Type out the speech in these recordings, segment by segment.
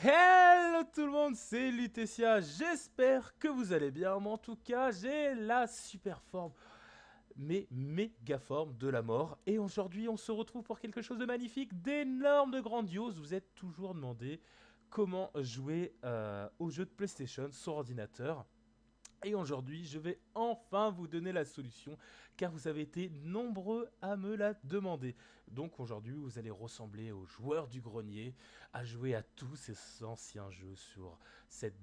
Hello tout le monde, c'est Lutetia, j'espère que vous allez bien, mais en tout cas j'ai la super forme, mais méga forme de la mort, et aujourd'hui on se retrouve pour quelque chose de magnifique, d'énorme, de grandiose. Vous êtes toujours demandé comment jouer aux jeux de PlayStation sur ordinateur. Et aujourd'hui, je vais enfin vous donner la solution, car vous avez été nombreux à me la demander. Donc aujourd'hui, vous allez ressembler aux joueurs du grenier, à jouer à tous ces anciens jeux sur cette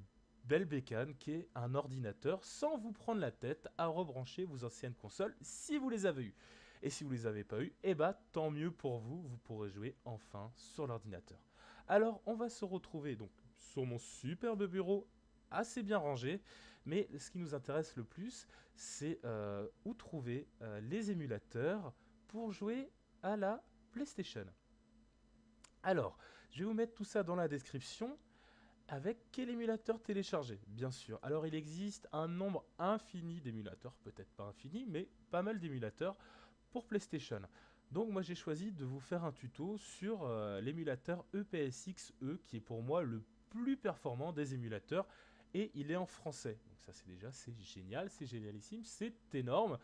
belle bécane qui est un ordinateur, sans vous prendre la tête à rebrancher vos anciennes consoles si vous les avez eues. Et si vous les avez pas eues, eh bah tant mieux pour vous, vous pourrez jouer enfin sur l'ordinateur. Alors, on va se retrouver donc sur mon superbe bureau assez bien rangé. Mais ce qui nous intéresse le plus, c'est où trouver les émulateurs pour jouer à la PlayStation. Alors, je vais vous mettre tout ça dans la description. Avec quel émulateur télécharger? Bien sûr. Alors, il existe un nombre infini d'émulateurs, peut-être pas infini, mais pas mal d'émulateurs pour PlayStation. Donc, moi, j'ai choisi de vous faire un tuto sur l'émulateur EPSXE, qui est pour moi le plus performant des émulateurs, et il est en français. Donc, ça, c'est génial, c'est génialissime, c'est énorme.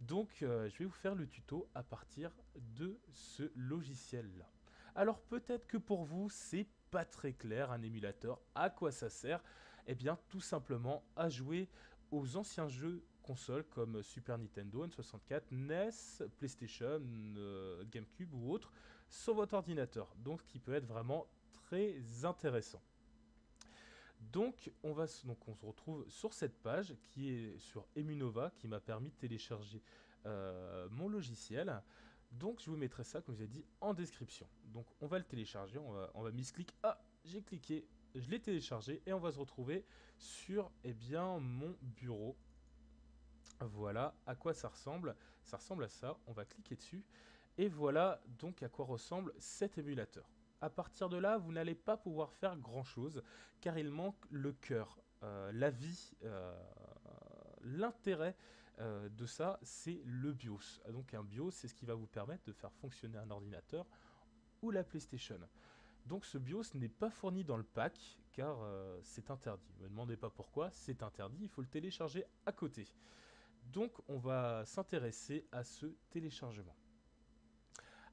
Donc, je vais vous faire le tuto à partir de ce logiciel-là. Alors peut-être que pour vous, c'est pas très clair un émulateur, à quoi ça sert? Eh bien tout simplement à jouer aux anciens jeux consoles comme Super Nintendo, N64, NES, PlayStation, GameCube ou autre sur votre ordinateur. Donc ce qui peut être vraiment très intéressant. Donc on se retrouve sur cette page qui est sur Emunova qui m'a permis de télécharger mon logiciel. Donc je vous mettrai ça, comme je vous ai dit, en description. Donc on va le télécharger, on va misclick. Ah, j'ai cliqué, je l'ai téléchargé et on va se retrouver sur mon bureau. Voilà à quoi ça ressemble. Ça ressemble à ça, on va cliquer dessus. Et voilà donc à quoi ressemble cet émulateur. À partir de là, vous n'allez pas pouvoir faire grand chose car il manque le cœur. La vie, l'intérêt de ça, c'est le BIOS. Donc un BIOS, c'est ce qui va vous permettre de faire fonctionner un ordinateur ou la PlayStation. Donc ce BIOS n'est pas fourni dans le pack car c'est interdit. Ne me demandez pas pourquoi, c'est interdit, il faut le télécharger à côté. Donc on va s'intéresser à ce téléchargement.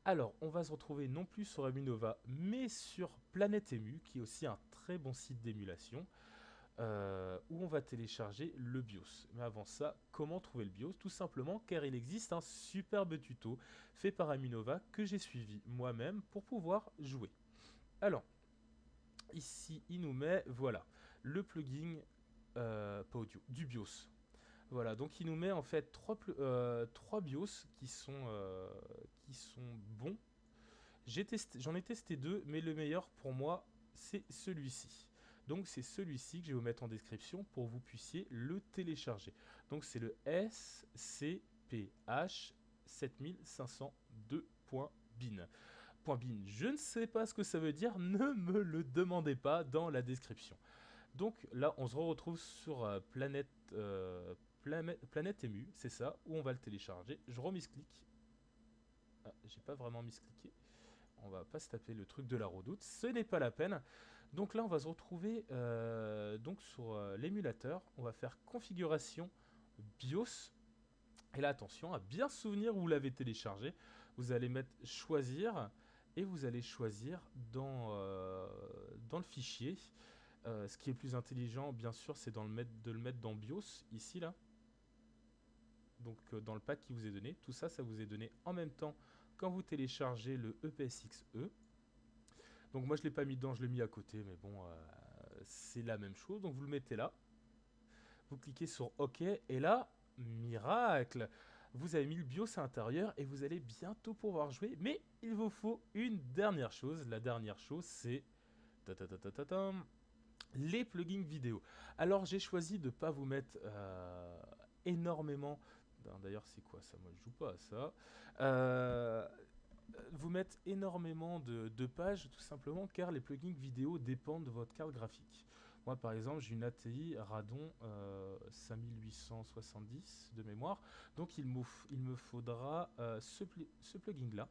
Alors, on va se retrouver non plus sur Aminova, mais sur Planète Emu, qui est aussi un très bon site d'émulation, où on va télécharger le BIOS. Mais avant ça, comment trouver le BIOS? Tout simplement car il existe un superbe tuto fait par Aminova que j'ai suivi moi-même pour pouvoir jouer. Alors, ici, il nous met, voilà, le plugin, pas audio, du BIOS. Voilà, donc il nous met en fait trois BIOS qui sont bons. J'en ai testé deux, mais le meilleur pour moi, c'est celui-ci. Donc c'est celui-ci que je vais vous mettre en description pour que vous puissiez le télécharger. Donc c'est le SCPH 7502.bin. .bin. Je ne sais pas ce que ça veut dire, ne me le demandez pas dans la description. Donc là, on se retrouve sur Planète Emu, c'est ça, où on va le télécharger. Je remise-clic. Ah, j'ai pas vraiment mis-cliqué. On va pas se taper le truc de la redoute, ce n'est pas la peine. Donc là, on va se retrouver donc sur l'émulateur. On va faire configuration BIOS. Et là, attention à bien se souvenir où vous l'avez téléchargé. Vous allez mettre choisir et vous allez choisir dans le fichier. Ce qui est plus intelligent, bien sûr, c'est de le mettre dans BIOS, ici, là. Donc dans le pack qui vous est donné. Tout ça, ça vous est donné en même temps quand vous téléchargez le EPSXE. Donc moi je ne l'ai pas mis dedans, je l'ai mis à côté, mais bon, c'est la même chose. Donc vous le mettez là, vous cliquez sur OK, et là, miracle, vous avez mis le BIOS à l'intérieur et vous allez bientôt pouvoir jouer. Mais il vous faut une dernière chose. La dernière chose, c'est les plugins vidéo. Alors j'ai choisi de ne pas vous mettre énormément. D'ailleurs, c'est quoi ça? Moi, je joue pas à ça. Euh, Vous mettre énormément de pages, tout simplement car les plugins vidéo dépendent de votre carte graphique. Moi, par exemple, j'ai une ATI Radon 5870 de mémoire, donc il me faudra ce plugin-là.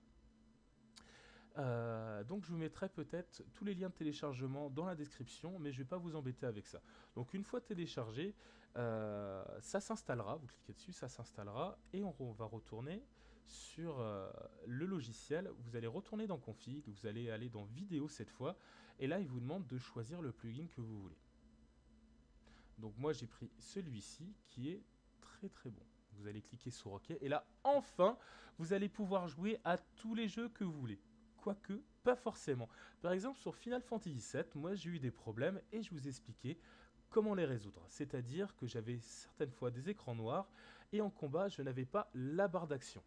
Donc je vous mettrai peut-être tous les liens de téléchargement dans la description, mais je ne vais pas vous embêter avec ça. Donc une fois téléchargé, ça s'installera, vous cliquez dessus, ça s'installera, et on va retourner sur le logiciel. Vous allez retourner dans config, vous allez aller dans vidéo cette fois, et là il vous demande de choisir le plugin que vous voulez. Donc moi j'ai pris celui-ci qui est très très bon. Vous allez cliquer sur OK, et là enfin vous allez pouvoir jouer à tous les jeux que vous voulez. Quoique, pas forcément. Par exemple, sur Final Fantasy VII, moi j'ai eu des problèmes et je vous expliquais comment les résoudre. C'est-à-dire que j'avais certaines fois des écrans noirs et en combat, je n'avais pas la barre d'action.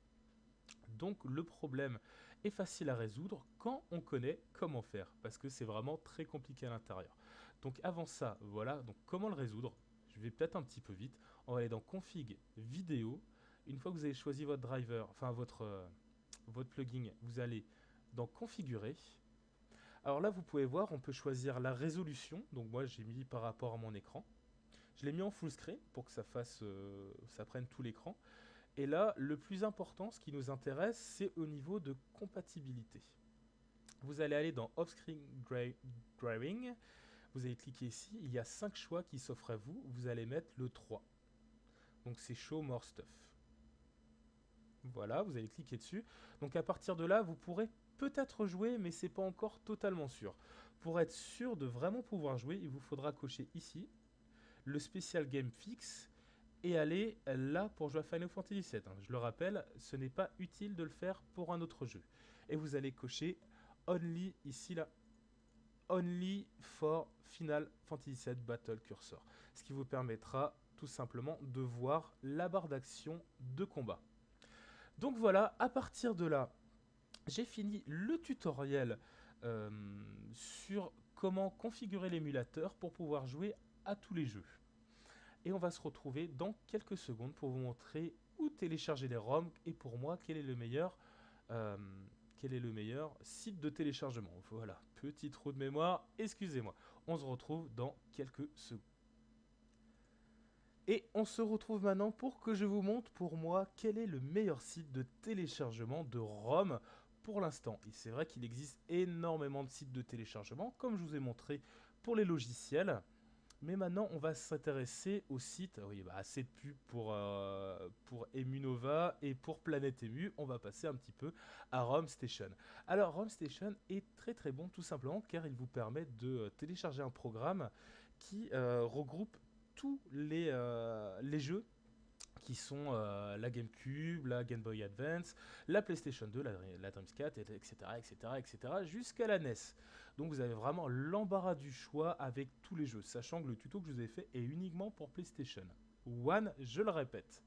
Donc le problème est facile à résoudre quand on connaît comment faire, parce que c'est vraiment très compliqué à l'intérieur. Donc avant ça, voilà, donc comment le résoudre? Je vais peut-être un petit peu vite. On va aller dans config vidéo. Une fois que vous avez choisi votre driver, enfin votre plugin, vous allez dans configurer. Alors là, vous pouvez voir, on peut choisir la résolution. Donc moi, j'ai mis par rapport à mon écran. Je l'ai mis en full screen pour que ça prenne tout l'écran. Et là, le plus important, ce qui nous intéresse, c'est au niveau de compatibilité. Vous allez aller dans Off-Screen Driving. Vous allez cliquer ici. Il y a 5 choix qui s'offrent à vous. Vous allez mettre le 3. Donc c'est Show More Stuff. Voilà, vous allez cliquer dessus. Donc à partir de là, vous pourrez peut-être jouer, mais c'est pas encore totalement sûr. Pour être sûr de vraiment pouvoir jouer, il vous faudra cocher ici le Special Game Fix et aller là pour jouer à Final Fantasy VII. Je le rappelle, ce n'est pas utile de le faire pour un autre jeu. Et vous allez cocher Only ici là. Only for Final Fantasy VII Battle Cursor. Ce qui vous permettra tout simplement de voir la barre d'action de combat. Donc voilà, à partir de là, j'ai fini le tutoriel euh, sur comment configurer l'émulateur pour pouvoir jouer à tous les jeux. Et on va se retrouver dans quelques secondes pour vous montrer où télécharger les ROM et pour moi euh, quel est le meilleur site de téléchargement. Voilà, petit trou de mémoire, excusez-moi. On se retrouve dans quelques secondes. Et on se retrouve maintenant pour que je vous montre pour moi quel est le meilleur site de téléchargement de ROM pour l'instant. Et c'est vrai qu'il existe énormément de sites de téléchargement, comme je vous ai montré pour les logiciels. Mais maintenant, on va s'intéresser au site. Oui, bah, assez de pub pour Emunova et pour Planète Emu. On va passer un petit peu à ROM Station. Alors, ROM Station est très très bon tout simplement car il vous permet de télécharger un programme qui regroupe tous les jeux qui sont la GameCube, la Game Boy Advance, la PlayStation 2, la Dreamcast, etc., etc., etc., jusqu'à la NES. Donc vous avez vraiment l'embarras du choix avec tous les jeux, sachant que le tuto que je vous ai fait est uniquement pour PlayStation One, je le répète.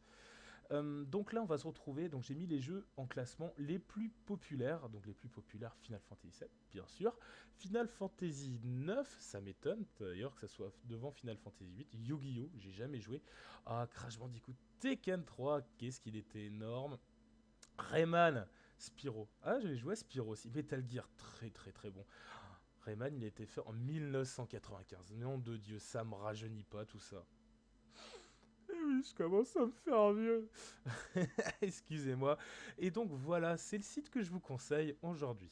Donc là, on va se retrouver. Donc j'ai mis les jeux en classement les plus populaires. Donc les plus populaires, Final Fantasy VII, bien sûr. Final Fantasy 9, ça m'étonne d'ailleurs que ça soit devant Final Fantasy 8. Yu-Gi-Oh, j'ai jamais joué. Ah, Crash Bandicoot, Tekken 3, qu'est-ce qu'il était énorme. Rayman, Spyro. Ah, j'avais joué à Spyro aussi. Metal Gear, très très très bon. Rayman, il a été fait en 1995. Nom de Dieu, ça me rajeunit pas tout ça. Eh oui, je commence à me faire vieux. Excusez-moi. Et donc voilà, c'est le site que je vous conseille aujourd'hui.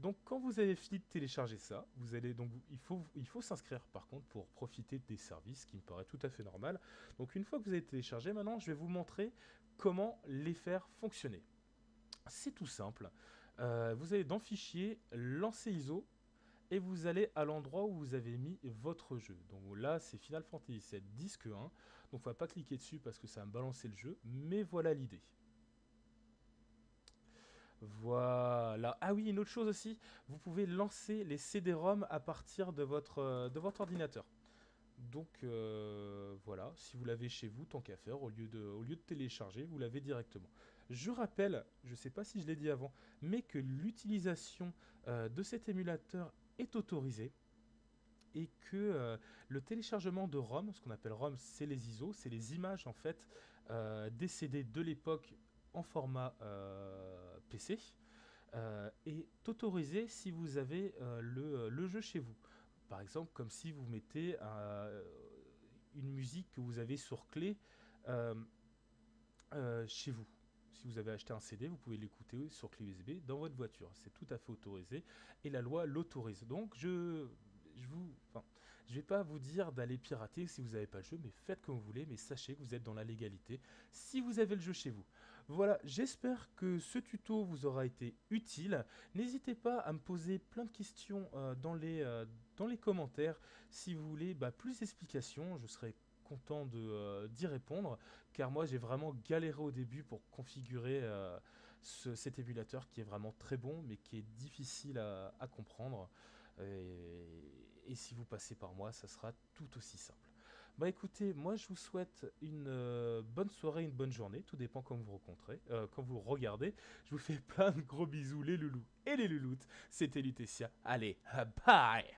Donc quand vous avez fini de télécharger ça, vous allez donc il faut s'inscrire par contre pour profiter des services, qui me paraît tout à fait normal. Donc une fois que vous avez téléchargé, maintenant je vais vous montrer comment les faire fonctionner. C'est tout simple. Vous allez dans Fichier, Lancer ISO, et vous allez à l'endroit où vous avez mis votre jeu. Donc là, c'est Final Fantasy VII Disque 1. Donc il ne faut pas cliquer dessus parce que ça va me balancer le jeu. Mais voilà l'idée. Voilà. Ah oui, une autre chose aussi. Vous pouvez lancer les CD-ROM à partir de votre ordinateur. Donc voilà, si vous l'avez chez vous, tant qu'à faire, au lieu de télécharger, vous l'avez directement. Je rappelle, je ne sais pas si je l'ai dit avant, mais que l'utilisation de cet émulateur est autorisée et que le téléchargement de ROM, ce qu'on appelle ROM, c'est les ISO, c'est les images en fait des CD de l'époque en format PC, est autorisé si vous avez le jeu chez vous. Par exemple, comme si vous mettez une musique que vous avez sur clé chez vous, si vous avez acheté un CD, vous pouvez l'écouter sur clé USB dans votre voiture. C'est tout à fait autorisé et la loi l'autorise. Donc je vais pas vous dire d'aller pirater si vous n'avez pas le jeu, mais faites comme vous voulez, mais sachez que vous êtes dans la légalité si vous avez le jeu chez vous. Voilà, j'espère que ce tuto vous aura été utile. N'hésitez pas à me poser plein de questions dans les commentaires. Si vous voulez plus d'explications, je serai content d'y répondre, car moi j'ai vraiment galéré au début pour configurer cet émulateur qui est vraiment très bon, mais qui est difficile à comprendre. Et si vous passez par moi, ça sera tout aussi simple. Bah écoutez, moi je vous souhaite une bonne soirée, une bonne journée, tout dépend quand vous rencontrez, quand vous regardez. Je vous fais plein de gros bisous les loulous et les louloutes. C'était Lutetia. Allez, bye.